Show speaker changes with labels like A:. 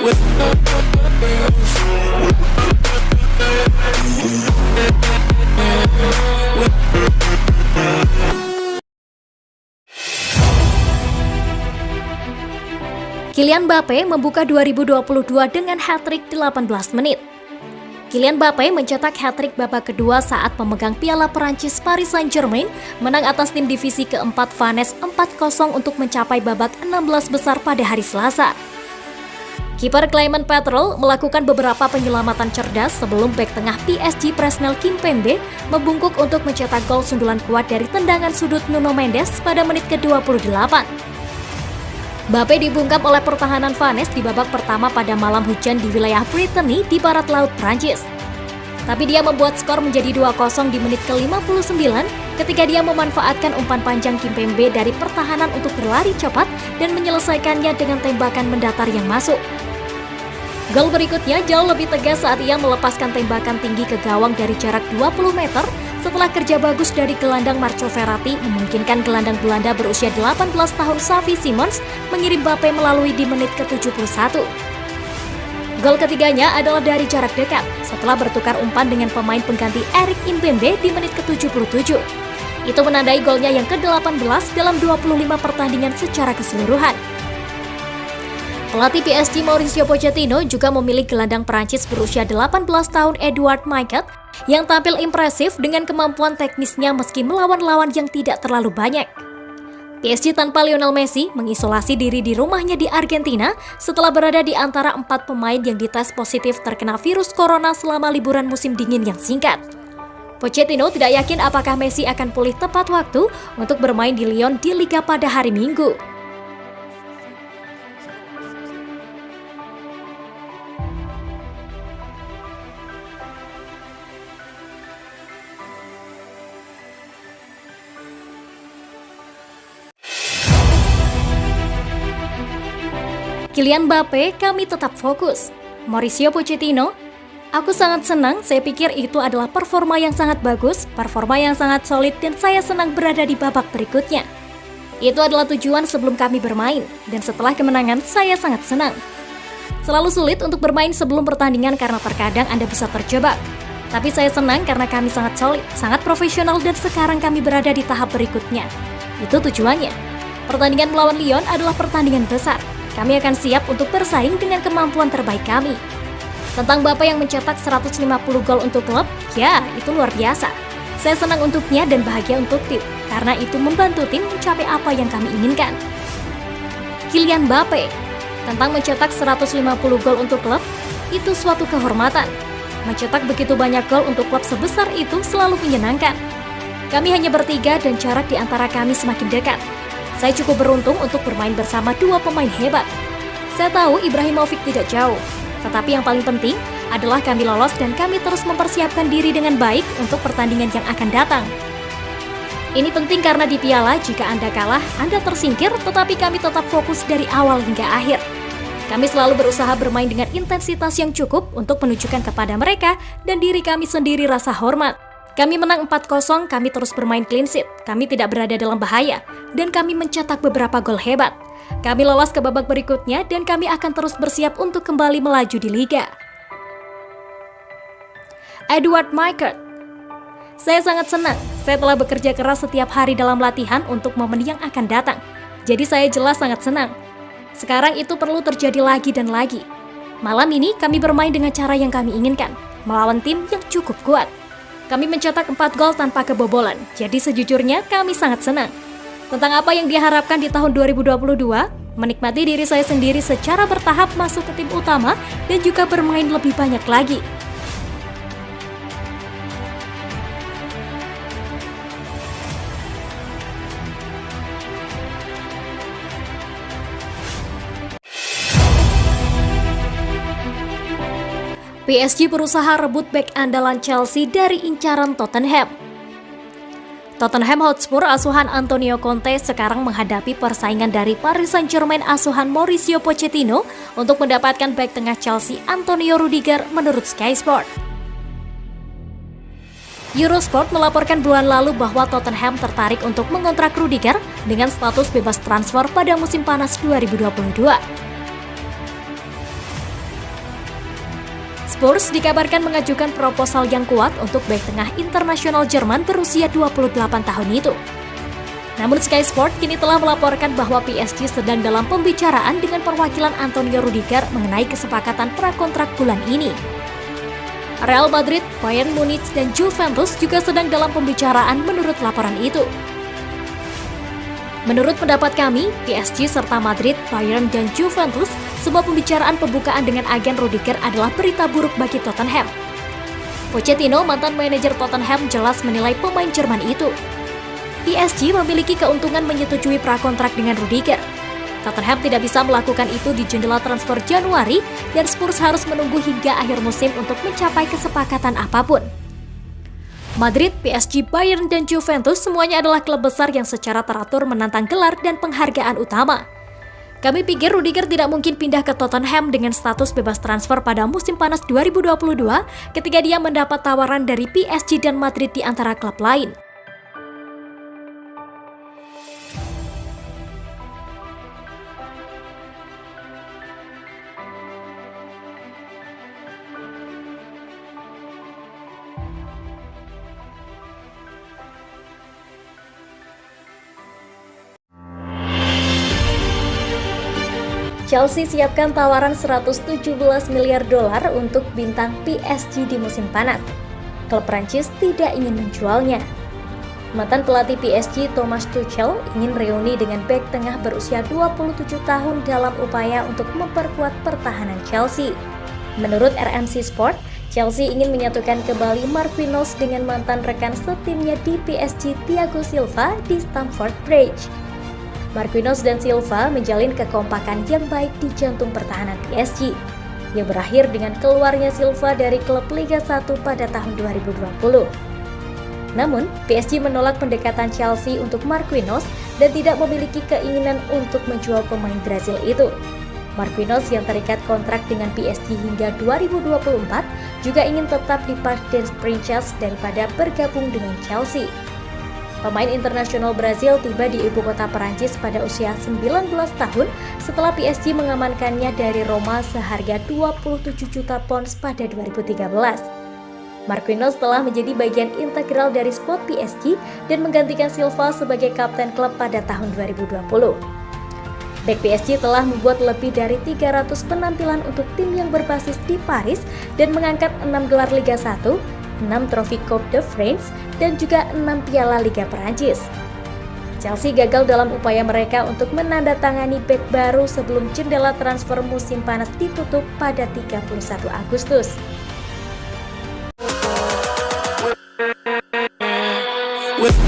A: Kylian Mbappe membuka 2022 dengan hat-trick 18 menit. Kylian Mbappe mencetak hat-trick babak kedua saat memegang Piala Perancis Paris Saint-Germain menang atas tim divisi keempat Vannes 4-0 untuk mencapai babak 16 besar pada hari Selasa. Kiper Clement Petrel melakukan beberapa penyelamatan cerdas sebelum bek tengah PSG Presnel Kimpembe membungkuk untuk mencetak gol sundulan kuat dari tendangan sudut Nuno Mendes pada menit ke-28. Mbappe dibungkam oleh pertahanan Vannes di babak pertama pada malam hujan di wilayah Brittany di barat laut Prancis. Tapi dia membuat skor menjadi 2-0 di menit ke-59 ketika dia memanfaatkan umpan panjang Kimpembe dari pertahanan untuk berlari cepat dan menyelesaikannya dengan tembakan mendatar yang masuk. Gol berikutnya jauh lebih tegas saat ia melepaskan tembakan tinggi ke gawang dari jarak 20 meter setelah kerja bagus dari gelandang Marco Verratti memungkinkan gelandang Belanda berusia 18 tahun Xavi Simons mengirim Mbappe melalui di menit ke-71. Gol ketiganya adalah dari jarak dekat setelah bertukar umpan dengan pemain pengganti Eric Mbembe di menit ke-77. Itu menandai golnya yang ke-18 dalam 25 pertandingan secara keseluruhan. Pelatih PSG Mauricio Pochettino juga memilih gelandang Perancis berusia 18 tahun Edouard Miquet yang tampil impresif dengan kemampuan teknisnya meski melawan lawan yang tidak terlalu banyak. PSG tanpa Lionel Messi mengisolasi diri di rumahnya di Argentina setelah berada di antara 4 pemain yang dites positif terkena virus corona selama liburan musim dingin yang singkat. Pochettino tidak yakin apakah Messi akan pulih tepat waktu untuk bermain di Lyon di Liga pada hari Minggu. Kylian Mbappe, kami tetap fokus. Mauricio Pochettino, aku sangat senang, saya pikir itu adalah performa yang sangat bagus, performa yang sangat solid dan saya senang berada di babak berikutnya. Itu adalah tujuan sebelum kami bermain, dan setelah kemenangan saya sangat senang. Selalu sulit untuk bermain sebelum pertandingan karena terkadang Anda bisa terjebak. Tapi saya senang karena kami sangat solid, sangat profesional dan sekarang kami berada di tahap berikutnya. Itu tujuannya. Pertandingan melawan Lyon adalah pertandingan besar. Kami akan siap untuk bersaing dengan kemampuan terbaik kami. Tentang Mbappe yang mencetak 150 gol untuk klub, ya itu luar biasa. Saya senang untuknya dan bahagia untuk tim, karena itu membantu tim mencapai apa yang kami inginkan. Kylian Mbappe, tentang mencetak 150 gol untuk klub, itu suatu kehormatan. Mencetak begitu banyak gol untuk klub sebesar itu selalu menyenangkan. Kami hanya bertiga dan jarak di antara kami semakin dekat. Saya cukup beruntung untuk bermain bersama 2 pemain hebat. Saya tahu Ibrahimovic tidak jauh, tetapi yang paling penting adalah kami lolos dan kami terus mempersiapkan diri dengan baik untuk pertandingan yang akan datang. Ini penting karena di piala jika Anda kalah, Anda tersingkir, tetapi kami tetap fokus dari awal hingga akhir. Kami selalu berusaha bermain dengan intensitas yang cukup untuk menunjukkan kepada mereka dan diri kami sendiri rasa hormat. Kami menang 4-0, kami terus bermain clean sheet, kami tidak berada dalam bahaya, dan kami mencetak beberapa gol hebat. Kami lolos ke babak berikutnya dan kami akan terus bersiap untuk kembali melaju di Liga. Edouard Miquet, saya sangat senang, saya telah bekerja keras setiap hari dalam latihan untuk momen yang akan datang. Jadi saya jelas sangat senang. Sekarang itu perlu terjadi lagi dan lagi. Malam ini kami bermain dengan cara yang kami inginkan, melawan tim yang cukup kuat. Kami mencetak 4 gol tanpa kebobolan, jadi sejujurnya kami sangat senang. Tentang apa yang diharapkan di tahun 2022, menikmati diri saya sendiri secara bertahap masuk ke tim utama dan juga bermain lebih banyak lagi. PSG berusaha rebut bek andalan Chelsea dari incaran Tottenham. Tottenham Hotspur asuhan Antonio Conte sekarang menghadapi persaingan dari Paris Saint-Germain asuhan Mauricio Pochettino untuk mendapatkan bek tengah Chelsea Antonio Rudiger menurut Sky Sport. Eurosport melaporkan bulan lalu bahwa Tottenham tertarik untuk mengontrak Rudiger dengan status bebas transfer pada musim panas 2022. Spurs dikabarkan mengajukan proposal yang kuat untuk bek tengah internasional Jerman berusia 28 tahun itu. Namun Sky Sport kini telah melaporkan bahwa PSG sedang dalam pembicaraan dengan perwakilan Antonio Rudiger mengenai kesepakatan prakontrak bulan ini. Real Madrid, Bayern Munich, dan Juventus juga sedang dalam pembicaraan menurut laporan itu. Menurut pendapat kami, PSG serta Madrid, Bayern, dan Juventus, sebuah pembicaraan pembukaan dengan agen Rudiger adalah berita buruk bagi Tottenham. Pochettino, mantan manajer Tottenham, jelas menilai pemain Jerman itu. PSG memiliki keuntungan menyetujui prakontrak dengan Rudiger. Tottenham tidak bisa melakukan itu di jendela transfer Januari, dan Spurs harus menunggu hingga akhir musim untuk mencapai kesepakatan apapun. Madrid, PSG, Bayern, dan Juventus semuanya adalah klub besar yang secara teratur menantang gelar dan penghargaan utama. Kami pikir Rudiger tidak mungkin pindah ke Tottenham dengan status bebas transfer pada musim panas 2022 ketika dia mendapat tawaran dari PSG dan Madrid di antara klub lain. Chelsea siapkan tawaran 117 miliar dolar untuk bintang PSG di musim panas. Klub Prancis tidak ingin menjualnya. Mantan pelatih PSG Thomas Tuchel ingin reuni dengan bek tengah berusia 27 tahun dalam upaya untuk memperkuat pertahanan Chelsea. Menurut RMC Sport, Chelsea ingin menyatukan kembali Marquinhos dengan mantan rekan setimnya di PSG Thiago Silva di Stamford Bridge. Marquinhos dan Silva menjalin kekompakan yang baik di jantung pertahanan PSG, yang berakhir dengan keluarnya Silva dari klub Liga 1 pada tahun 2020. Namun, PSG menolak pendekatan Chelsea untuk Marquinhos dan tidak memiliki keinginan untuk menjual pemain Brasil itu. Marquinhos yang terikat kontrak dengan PSG hingga 2024 juga ingin tetap di Parc des Princes daripada bergabung dengan Chelsea. Pemain internasional Brasil tiba di ibu kota Perancis pada usia 19 tahun setelah PSG mengamankannya dari Roma seharga 27 juta pounds pada 2013. Marquinhos telah menjadi bagian integral dari skuad PSG dan menggantikan Silva sebagai kapten klub pada tahun 2020. Bek PSG telah membuat lebih dari 300 penampilan untuk tim yang berbasis di Paris dan mengangkat 6 gelar Liga 1, 6 trofi Coupe de France, dan juga 6 piala Liga Perancis. Chelsea gagal dalam upaya mereka untuk menandatangani bek baru sebelum jendela transfer musim panas ditutup pada 31 Agustus. With